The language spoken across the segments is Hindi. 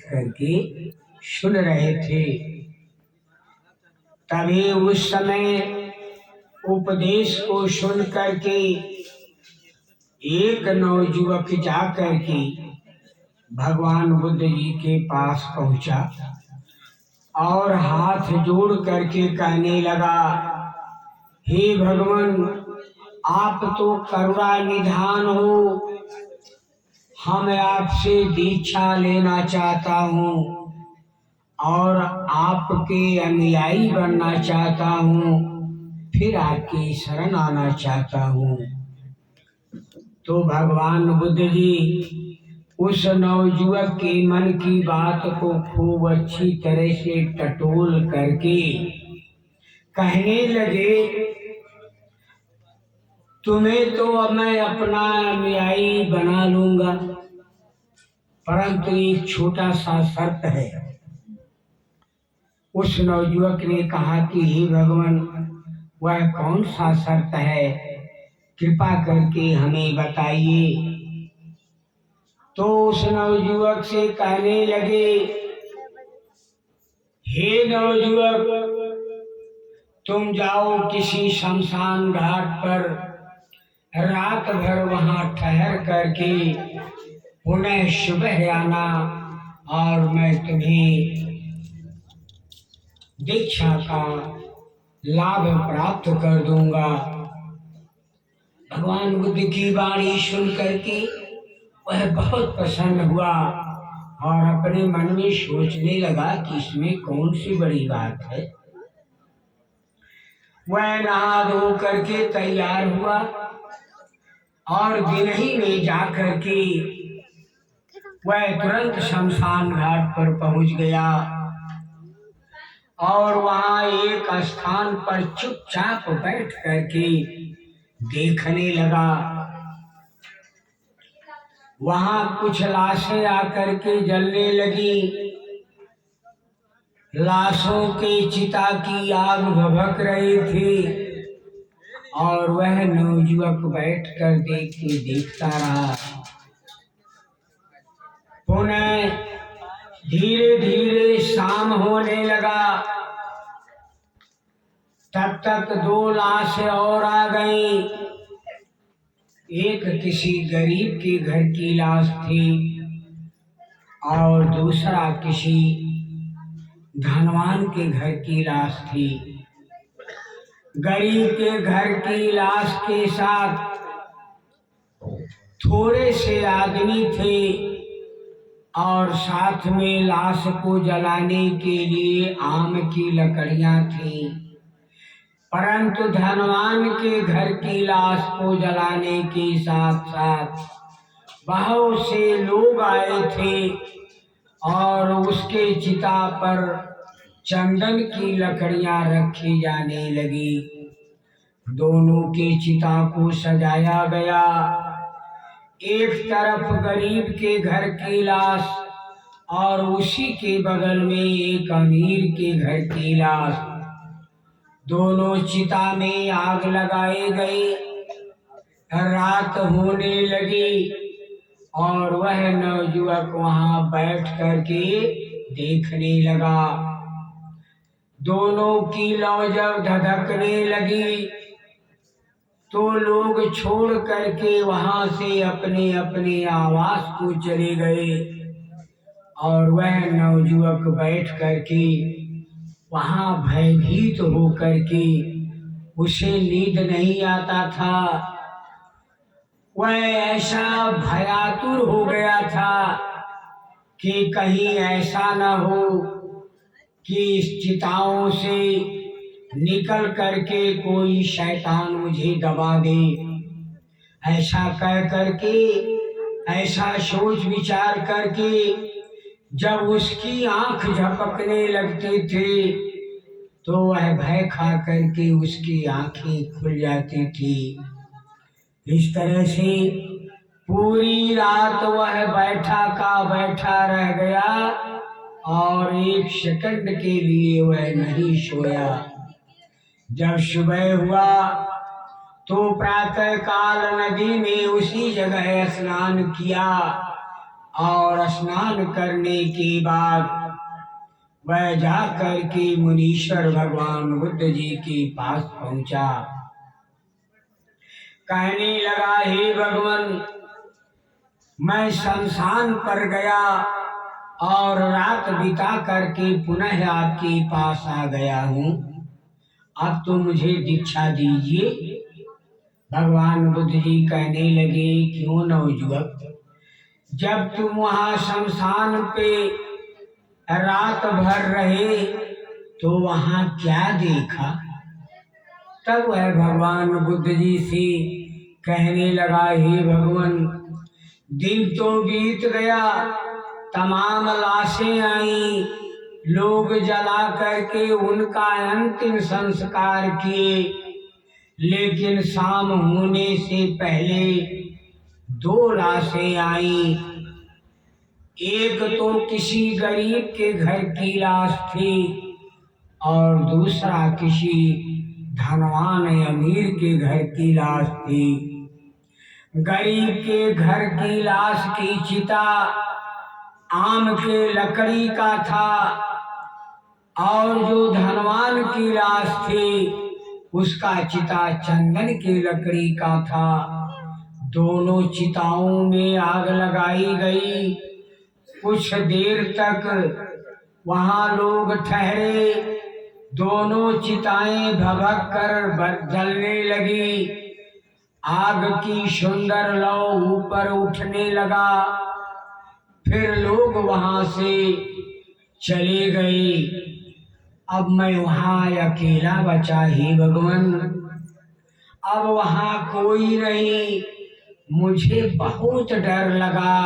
करके सुन रहे थे। तभी उस समय उपदेश को सुन करके एक नवयुवक जा करके भगवान बुद्ध जी के पास पहुंचा और हाथ जोड़ करके कहने लगा, हे भगवान, आप तो करुणा निधान हो, हम आपसे दीक्षा लेना चाहता हूँ और आपके अनुयायी बनना चाहता हूँ, फिर आपकी शरण आना चाहता हूँ। तो भगवान बुद्ध जी उस नवयुवक के मन की बात को खूब अच्छी तरह से टटोल करके कहने लगे, तुम्हें तो अब मैं अपना अनुयायी बना लूंगा, परंतु एक छोटा सा शर्त है। उस नवयुवक ने कहा कि हे भगवान, वह कौन सा शर्त है, कृपा करके हमें बताइए। तो उस नवयुवक से कहने लगे, हे नवयुवक, तुम जाओ किसी शमशान घाट पर, रात भर वहां ठहर करके पुनः सुबह आना और मैं तुम्हें दीक्षा का लाभ प्राप्त कर दूंगा। भगवान बुद्ध की वाणी सुन करके वह बहुत प्रसन्न हुआ और अपने मन में सोचने लगा कि इसमें कौन सी बड़ी बात है। वह नहा धो करके तैयार हुआ और दिन ही में जाकर के वह तुरंत शमशान घाट पर पहुंच गया और वहां एक स्थान पर चुपचाप बैठ करके देखने लगा। वहां कुछ लाशें आकर के जलने लगी। लाशों के चिता की आग भभक रही थी और वह नवयुवक बैठ कर देखता रहा। पुनः धीरे धीरे शाम होने लगा। तब तक दो लाशें और आ गईं। एक किसी गरीब के घर की लाश थी और दूसरा किसी धनवान के घर की लाश थी। गरीब के घर की लाश के साथ थोड़े से आदमी थे और साथ में लाश को जलाने के लिए आम की लकड़ियां थी, परंतु धनवान के घर की लाश को जलाने के साथ साथ बहुत से लोग आए थे और उसके चिता पर चंदन की लकड़ियां रखी जाने लगी। दोनों के चिता को सजाया गया। एक तरफ गरीब के घर की लाश और उसी के बगल में एक अमीर के घर की लाश। दोनों चिता में आग लगाए गए। रात होने लगी और वह नवयुवक वहां बैठ करके देखने लगा। दोनों की लौ जब धधकने लगी तो लोग छोड़ करके वहां से अपने अपने आवास को चले गए और वह नवयुवक बैठ करके वहां भयभीत हो करके, उसे नींद नहीं आता था। वह ऐसा भयातुर हो गया था कि कहीं ऐसा न हो कि इस चिताओं से निकल करके कोई शैतान मुझे दबा दे। ऐसा कह करके, ऐसा सोच विचार करके जब उसकी आंख झपकने लगते थे तो वह भय खा करके उसकी आंखें खुल जाती थी। इस तरह से पूरी रात वह बैठा का बैठा रह गया और एक सेकंड के लिए वह नहीं सोया। जब सुबह हुआ तो प्रातः काल नदी में उसी जगह स्नान किया और स्नान करने के बाद वह जाकर के मुनीश्वर भगवान बुद्ध जी के पास पहुंचा। कहने लगा, हे भगवान, मैं शमशान पर गया और रात बिता करके पुनः आपके पास आ गया हूँ। अब तो मुझे दीक्षा दीजिए। भगवान बुद्ध जी कहने लगे, क्यों नवयुवक, जब तुम वहां शमशान पे रात भर रहे तो वहां क्या देखा? तब वह भगवान बुद्ध जी से कहने लगा, हे भगवान, दिन तो बीत गया, तमाम लाशें आई, लोग जला करके उनका अंतिम संस्कार किए, लेकिन शाम होने से पहले 2 लाशें आई। एक तो किसी गरीब के घर की लाश थी और दूसरा किसी धनवान अमीर के घर की लाश थी। गरीब के घर की लाश की चिता आम के लकड़ी का था और जो धनवान की लाश थी उसका चिता चंदन की लकड़ी का था। दोनों चिताओं में आग लगाई गई। कुछ देर तक वहां लोग ठहरे। दोनों चिताएं भभक कर जलने लगी। आग की सुंदर लौ ऊपर उठने लगा। फिर लोग वहां से चले गए। अब मैं वहां अकेला बचा ही भगवान। अब वहां कोई नहीं। मुझे बहुत डर लगा।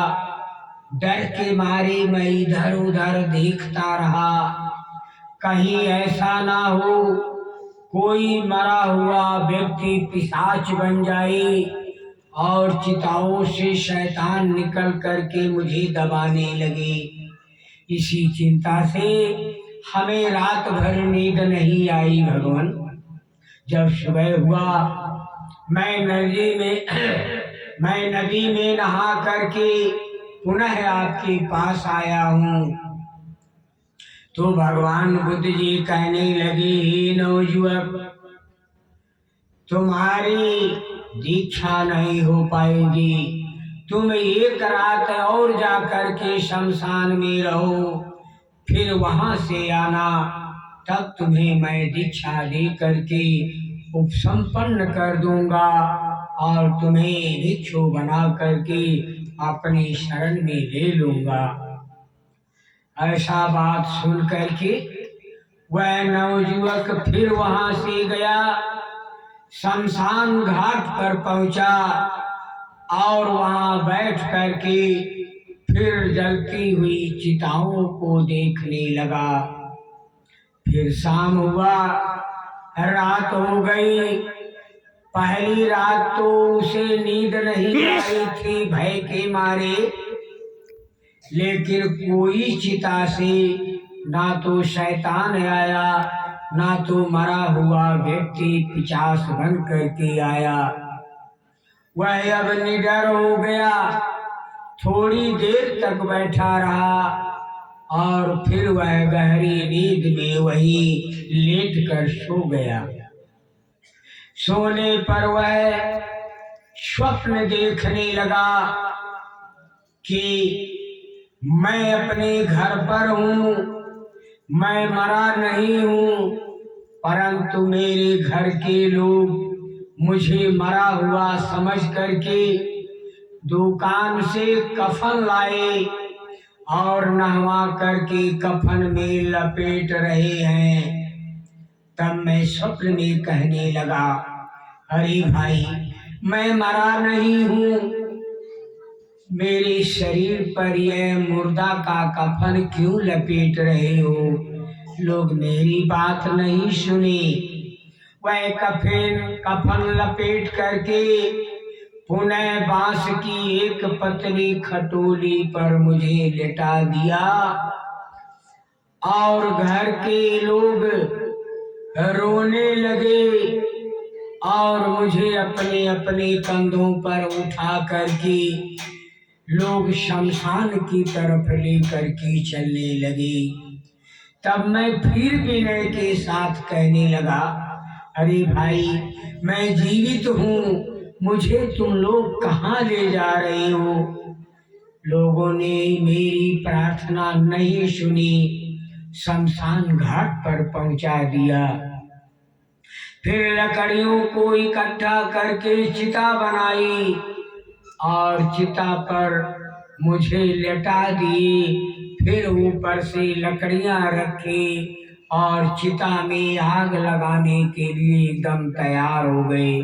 डर के मारे मैं इधर उधर देखता रहा, कहीं ऐसा ना हो कोई मरा हुआ व्यक्ति पिशाच बन जाए और चिताओं से शैतान निकल करके मुझे दबाने लगे। इसी चिंता से हमें रात भर नींद नहीं आई भगवान। जब सुबह हुआ मैं नदी में नहा करके पुनः आपके पास आया हूँ। तो भगवान बुद्ध जी कहने लगे, हे नवयुवक, तुम्हारी दीक्षा नहीं हो पाएगी। तुम एक रात और जाकर के शमशान में रहो, फिर वहां से आना, तब तुम्हें मैं दीक्षा दे करके उपसंपन्न कर दूंगा और तुम्हें भिक्षु बना करके अपने शरण में ले लूंगा। ऐसा बात सुन करके वह नवयुवक फिर वहां से गया, शमशान घाट पर पहुंचा और वहां बैठ करके फिर जलती हुई चिताओं को देखने लगा। फिर शाम हुआ, रात हो गई। पहली रात तो उसे नींद नहीं आई थी भय के मारे, लेकिन कोई चिता से ना तो शैतान आया ना तो मरा हुआ व्यक्ति पिशाच बन करके आया। वह अब निडर हो गया। थोड़ी देर तक बैठा रहा और फिर वह गहरी नींद में वही लेट कर सो गया। सोने पर वह स्वप्न देखने लगा कि मैं अपने घर पर हूँ, मैं मरा नहीं हूँ, परंतु मेरे घर के लोग मुझे मरा हुआ समझ करके दुकान से कफन लाए और नहवा करके कफन में लपेट रहे हैं। तब मैं स्वप्न में कहने लगा, अरे भाई, मैं मरा नहीं हूँ, मेरे शरीर पर यह मुर्दा का कफन क्यों लपेट रहे हो? लोग मेरी बात नहीं सुनी। वह कफन लपेट करके पुनः बांस की एक पतली खटोली पर मुझे लेटा दिया और घर के लोग रोने लगे और मुझे अपने अपने कंधों पर उठा करके लोग शमशान की तरफ लेकर के चलने लगे। तब मैं फिर विनय के साथ कहने लगा, अरे भाई, मैं जीवित हूँ, मुझे तुम लोग कहाँ ले जा रहे हो? लोगों ने मेरी प्रार्थना नहीं सुनी, शमशान घाट पर पहुंचा दिया। फिर लकड़ियों को इकट्ठा करके चिता बनाई और चिता पर मुझे लेटा दिए। फिर ऊपर से लकड़ियां रखी और चिता में आग लगाने के लिए एकदम तैयार हो गए।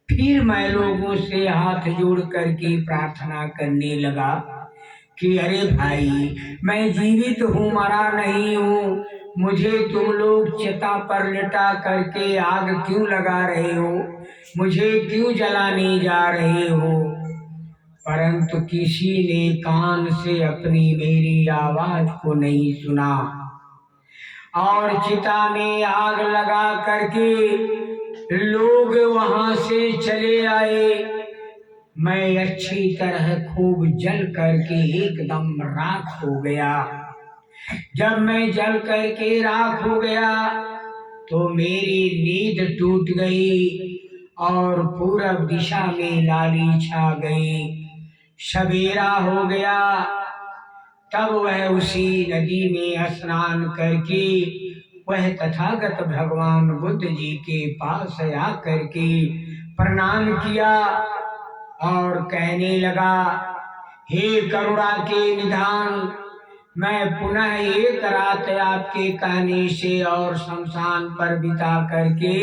फिर मैं लोगों से हाथ जोड़ करके प्रार्थना करने लगा कि अरे भाई, मैं जीवित हूँ, मरा नहीं हूँ, मुझे तुम लोग चिता पर लिटा करके आग क्यों लगा रहे हो? मुझे क्यों जलाने जा रहे हो? परंतु किसी ने कान से अपनी मेरी आवाज को नहीं सुना और चिता में आग लगा करके लोग वहां से चले आए। मैं अच्छी तरह खूब जल करके एकदम राख हो गया। जब मैं जल करके राख हो गया तो मेरी नींद टूट गई और पूरब दिशा में लाली छा गई। सवेरा हो गया। तब वह उसी नदी में स्नान करके वह तथागत भगवान बुद्ध जी के पास आ करके प्रणाम किया और कहने लगा, हे करुणा के निधान, मैं पुनः एक रात आपके कहने से और शमशान पर बिता करके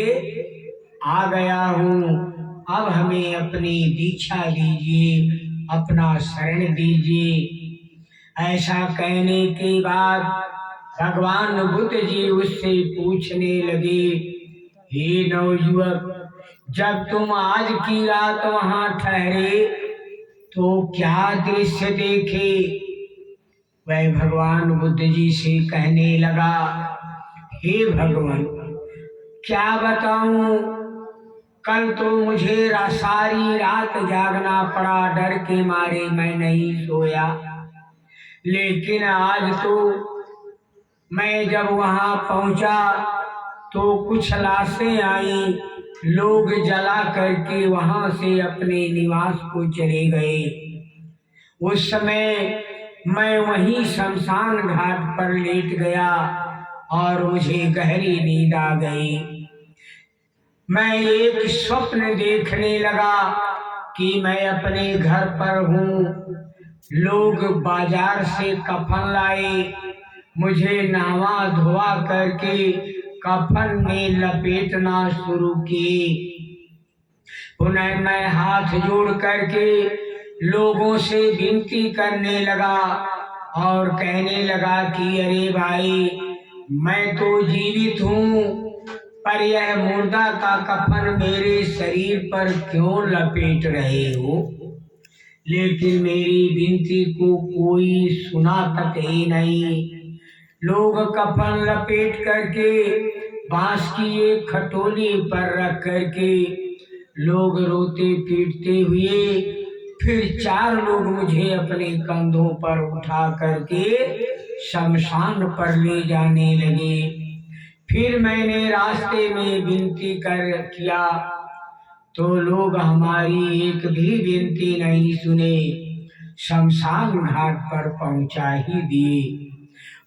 आ गया हूँ। अब हमें अपनी दीक्षा दीजिए, अपना शरण दीजिए। ऐसा कहने के बाद भगवान बुद्ध जी उससे पूछने लगे, हे नवयुवक, जब तुम आज की रात वहां ठहरे तो क्या दृश्य देखे? वह भगवान बुद्ध जी से कहने लगा, हे भगवान, क्या बताऊं, कल तो मुझे सारी रात जागना पड़ा, डर के मारे मैं नहीं सोया। लेकिन आज तो मैं जब वहां पहुंचा तो कुछ लाशें आई, लोग जला करके वहां से अपने निवास को चले गए। उस समय मैं वहीं शमशान घाट पर लेट गया और मुझे गहरी नींद आ गई। मैं एक स्वप्न देखने लगा कि मैं अपने घर पर हूँ, लोग बाजार से कफन लाए, मुझे नहवा धोवा करके कफन में लपेटना शुरू किए। पुनः मैं हाथ जोड़ करके लोगों से विनती करने लगा और कहने लगा कि अरे भाई, मैं तो जीवित हूँ, पर यह मुर्दा का कफन मेरे शरीर पर क्यों लपेट रहे हो? लेकिन मेरी विनती को कोई सुना तक ही नहीं। लोग कफन लपेट करके बांस की एक खटोली पर रख करके लोग रोते पीटते हुए, फिर 4 लोग मुझे अपने कंधों पर उठा करके शमशान पर ले जाने लगे। फिर मैंने रास्ते में विनती किया तो लोग हमारी एक भी विनती नहीं सुने, शमशान घाट पर पहुंचा ही दिए।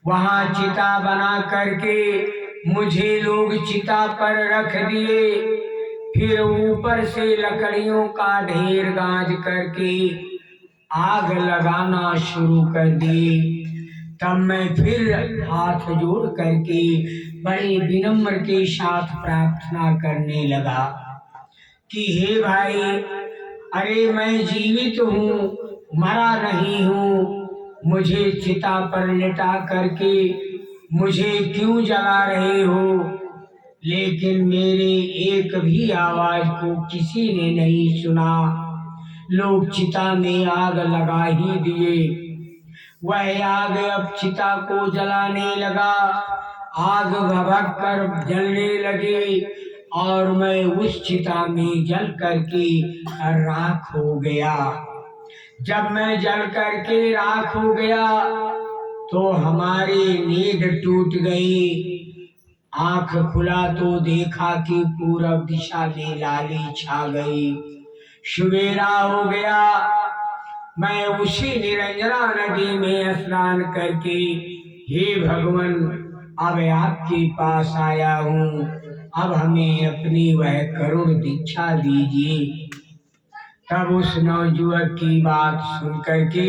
वहां चिता बना करके मुझे लोग चिता पर रख दिए। फिर ऊपर से लकड़ियों का ढेर गांज करके आग लगाना शुरू कर दी। तब मैं फिर हाथ जोड़ करके बड़े विनम्र के साथ प्रार्थना करने लगा कि हे भाई, अरे मैं जीवित हूँ, मरा नहीं हूँ, मुझे चिता पर लिटा करके मुझे क्यों जला रहे हो? लेकिन मेरे एक भी आवाज को किसी ने नहीं सुना। लोग चिता में आग लगा ही दिए। वह आग अब चिता को जलाने लगा, आग भभक कर जलने लगी और मैं उस चिता में जल करके राख हो गया। जब मैं जल करके राख हो गया तो हमारी नींद टूट गई। आंख खुला तो देखा कि पूरब दिशा में लाली छा गई। सवेरा हो गया, मैं उसी निरंजना नदी में स्नान करके हे भगवान अब आपके पास आया हूँ, अब हमें अपनी वह करुण दीक्षा दीजिए। तब उस नवयुवक की बात सुन करके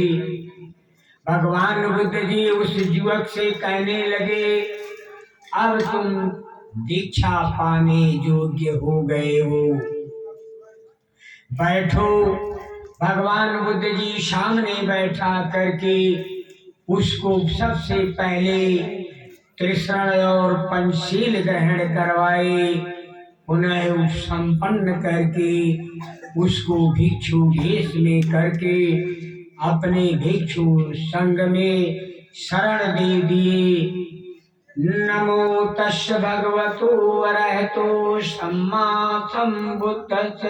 भगवान बुद्ध जी उस युवक से कहने लगे, अब तुम दीक्षा पाने योग्य हो गए हो, बैठो। भगवान बुद्ध जी सामने बैठा करके उसको सबसे पहले त्रिशरण और पंचशील ग्रहण करवाए। उन्हें संपन्न करके उसको भिक्षु भेष में करके अपने भिक्षु संग में शरण दे दिए। नमो तस् भगवतो अरहतो सम्मा सम्बुद्धस्स